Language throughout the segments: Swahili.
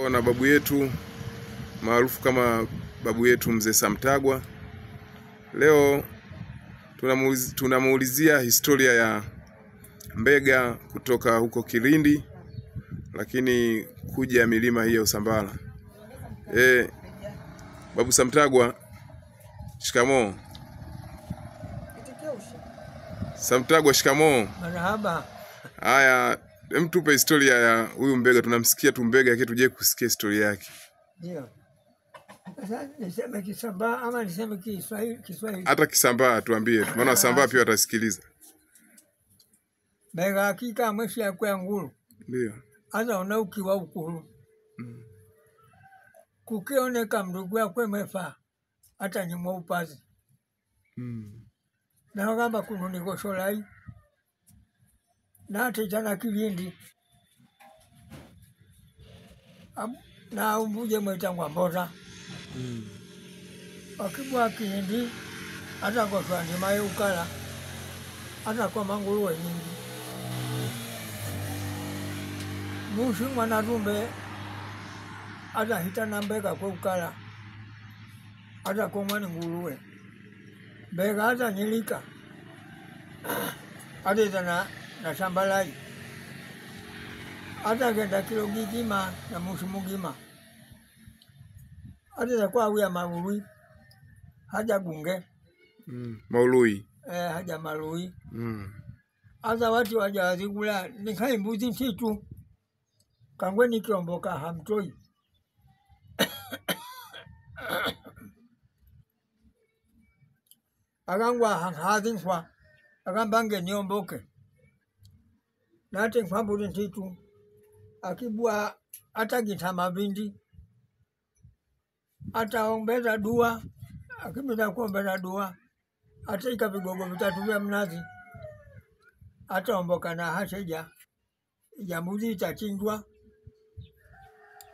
Tuko na babu yetu maarufu kama babu yetu Mzee Samtagwa. Leo tunamuulizia historia ya Mbega kutoka huko Kilindi lakini kuja milima hii ya Usambara. Babu Samtagwa, shikamoo. Samtagwa, shikamoo. Marhaba. Haya, tupe historia ya huyu Mbega. Tunamsikia tu Mbega lakini tuje kusikia historia yake. Ndio. Sasa niseme Kisambaa ama niseme Kiswahili? Hata Kisambaa tuambie, maana Wasambaa pia watasikiliza. Mbega hakika mweshi ya kwa nguru. Ndio. Hata unaukiwa ukuru. Kukioneka mndugu yako mefa hata nyimwa upazi. Na wakamba kununi gosholai. Na hata jana Kilindi. Na umbuje mwetangwa Mboza. Wakibwa Kilindi hata kwa ndimaye ukala hata kwa manguruwe nyingi. Mushi mwana rumbe hata hitana Mbega kwa ukala hata kwa mwani nguruwe. Mbega hata nyilika hata itana na shambalai hata genda kilo gigima na mushi mugima hata kwa uya maului haja gunge Maului haja maului hata watu wajawazigula nikai mbuzi ntitu kangwe nikiomboka hamtoi agangwa hadinfwa agambange niomboke nate kwambuli ntitu akibwa hata gitama bindi ataombeza dua akimida kuombeza dua hata ikavigogo vitatu vya mnazi ataomboka na hasheja jambuzi itachinjwa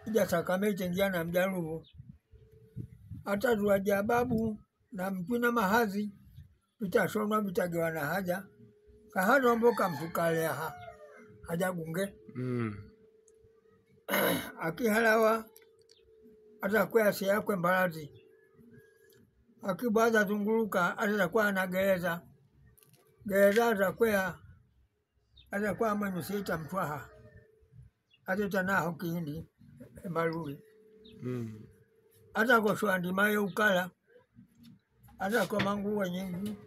ija sakame itengia na mjaruvu hata tuwaja babu na mpina mahazi vitashonwa vitagewa na haja kahano omboka mfukale haja gunge akihalawa hata kwa siya kwe mbarazi akibaza zunguruka hata kwa na gereza hata kwa mwenye sita mtwaha hata tanaho Kilindi Maluri hata kwa shwandi mayo ukala hata kwa manguwa nyingi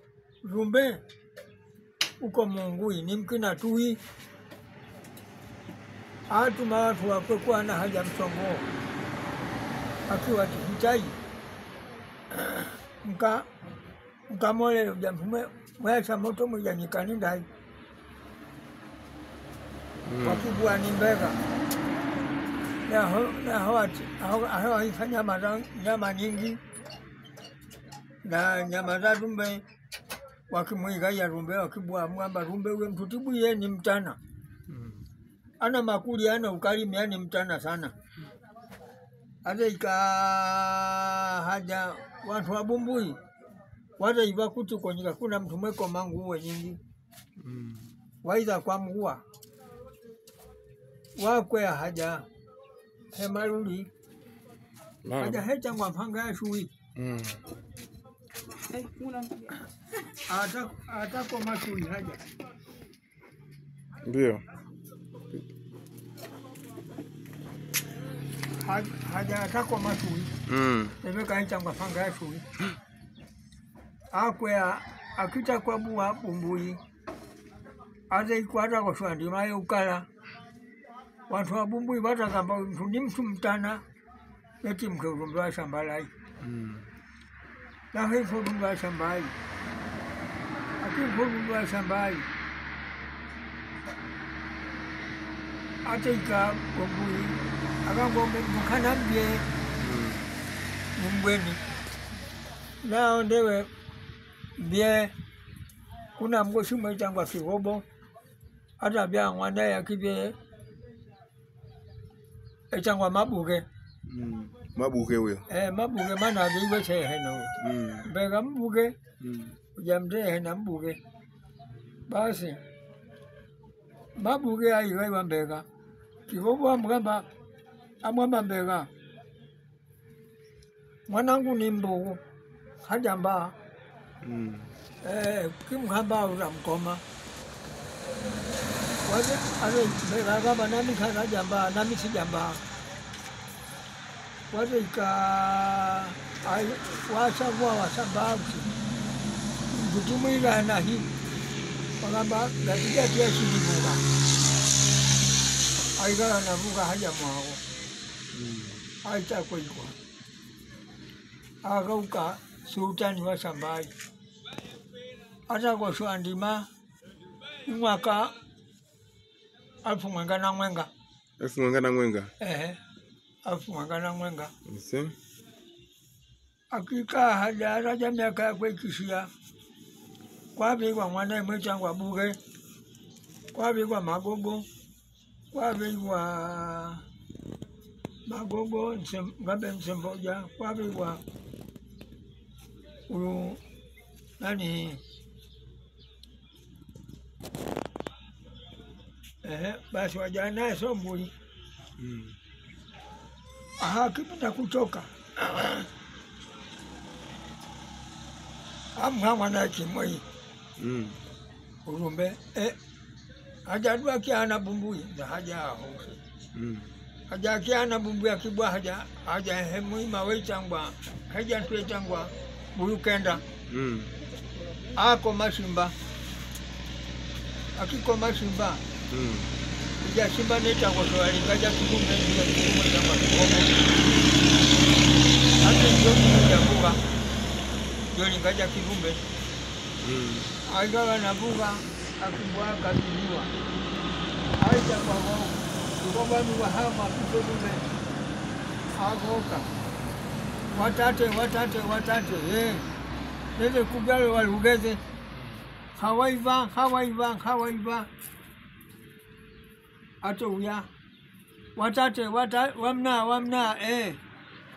rumbe uko Mungui ni mkina tui hatu mawatu wakwe kwa na haja msongo akiwa tihitai mkamole ujamfume mwesha moto mwijanyikani ndai wakibwa ni Mbega na hawa hifa nyama nyingi na nyama za rumbe wakimwiga ya rumbe wakibwa mwamba rumbe uwe mtutibu ye ni mtana ana makuli ana ukalimi ya ni mtana sana hata ika haja watu wa Bumbui wata iwa kutu konyika kuna mtu mweko mangu uwe nyingi waiza kwa mgua wakwe haja hemaruli haja hecha kwa mpanga ya shui ata kwa mashui haja ndio haja ata kwa mashui neveka hecha kwa mpanga ya shui akwe akita kwa buwa Bumbui hata ikuwa hata kwa shwandi maye ukala watu wa Bumbui wata kamba mtu mtana yeti mke urumbe wa shambalai na hifo urumbe wa shambai akifo urumbe wa shambai hata ika Bumbui akangombe mkana mbye mbweni nao ndewe mbye kuna mgoshi mwetangwa Figobo hata bya ngwana ya kibye etangwa Mabuge Mabuge huyo Mabuge mana biwe seheno Mbega Mbuge ujamde na Mbuge basi Mabuge aiwa Mbega Kigobo mgamba amwamba Mbega, mwanangu ni mbogo hajamba kimhamba uramkoma waje ale Mbega kama nami kana jamba nami sijamba waje ka ai wasamba kutumila na hii kwamba napiga kiasi kibuga aigala navuga haja mwao aita kwa agauka sultani wa Sambai ata kwa shwandima mwaka 1000 1000 akika haja raja miaka kwa kishia kwa bigwa mwana mwetangwa buge kwa bigwa magogo kwa bigwa magogo ngabe msemboja kwa bigwa nani basi wajana sombuli kipita kutoka amhama na kimoi urumbe hajadua kiana bumbui za haja hose haja kiana bumbui akibwa haja hemui mawaitangwa haja tuetangwa bulukenda ako mashimba akiko mashimba ya simba neta kwa swali kaja kikumbe ndio kikumbe kama kikombe hata ndio ya buga ndio kaja kikumbe aigawa na buga akibwa katiwa aita kwa wao kwa ni wahama kikombe agoka watate nende kugale walugeze hawaiva ato uya watate wamna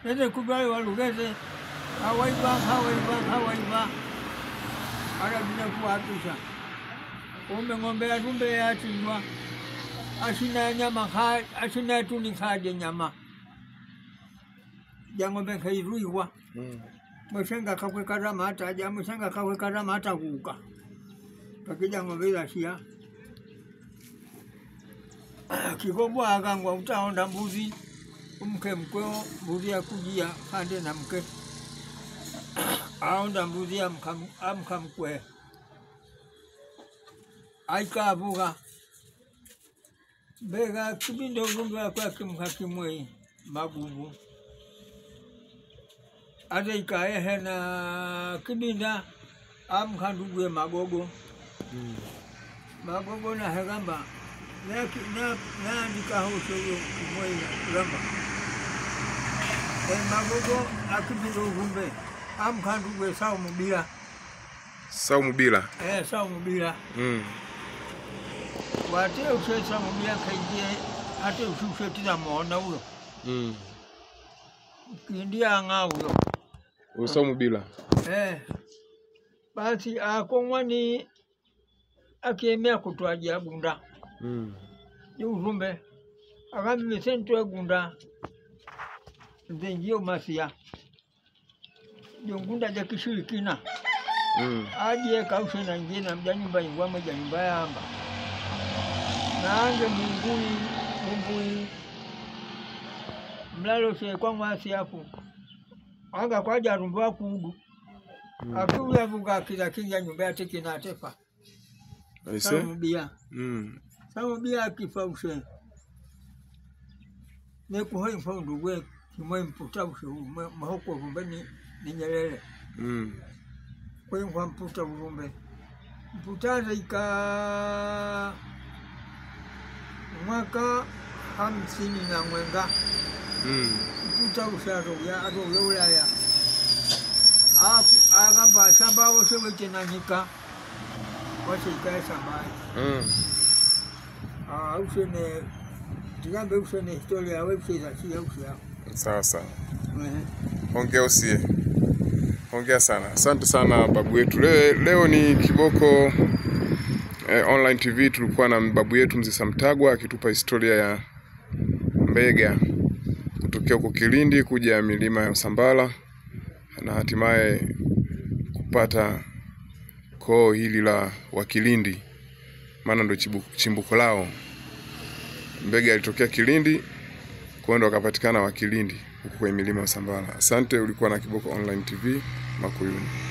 nende kugale walugeze hawaiva ara bila kuatusha ng'ombe atumbe yatinwa asina nyama asina tuni kaje nyama ng'ombe kairuiwa mshenga kakwe karama hata mshenga kakwe karama hata kuuka pakija ng'ombe lasia kigobwa agangwa utaonda mbuzi umke mkweo mbuzi akujia kande na mke aonda mbuzi amkamkwe aika abuga Mbega kibindo ngumba kwa kimhakimwe magugu ade ikae na kibinda amkandugue magogo magogo na hegamba na ndika hoso kimwe ramba magogo akibindo ngumbe amkandugue saumu bila saumu bila wate usesa mumia kaije ate usushe tira mona uyo kindia nga uyo usomu bila basi akongwani akemea kutwaje gunda yurumbe akambe sento gunda ndenjio masia yongunda ja kishirikina aje kaushe na ngine mjanyumba ingwama janyumba yamba naange mumbui mlalo se kwa mwasi hapo anga kwaja rumba kudu akuya vuga kila kinja nyumba yake kinatefa sawa bia kifaushe ne kuhoi fondu we kimwe mputa ushe mahoko vumbeni ni Nyerere kwa mputa urumbe mputaza ika mwaka 50 mputa usaro ya Ulaya agamba shamba wose wetenanyika wase ikae sambai usene tigambe usene historia ya website ya usia sawa hongea sana, asante sana babu yetu. Leo ni Kiboko Online TV. Tulikuwa na babu yetu Mzee Samtagwa akitupa historia ya Mbega kutokea huko Kilindi kuja milima ya Usambara na hatimaye kupata koo hili la Wakilindi, maana ndio chimbuko lao. Mbega alitokea Kilindi, kwa ndo akapatikana Wakilindi huko kwenye milima ya Usambara. Asante, ulikuwa na Kiboko Online TV Makuyuni.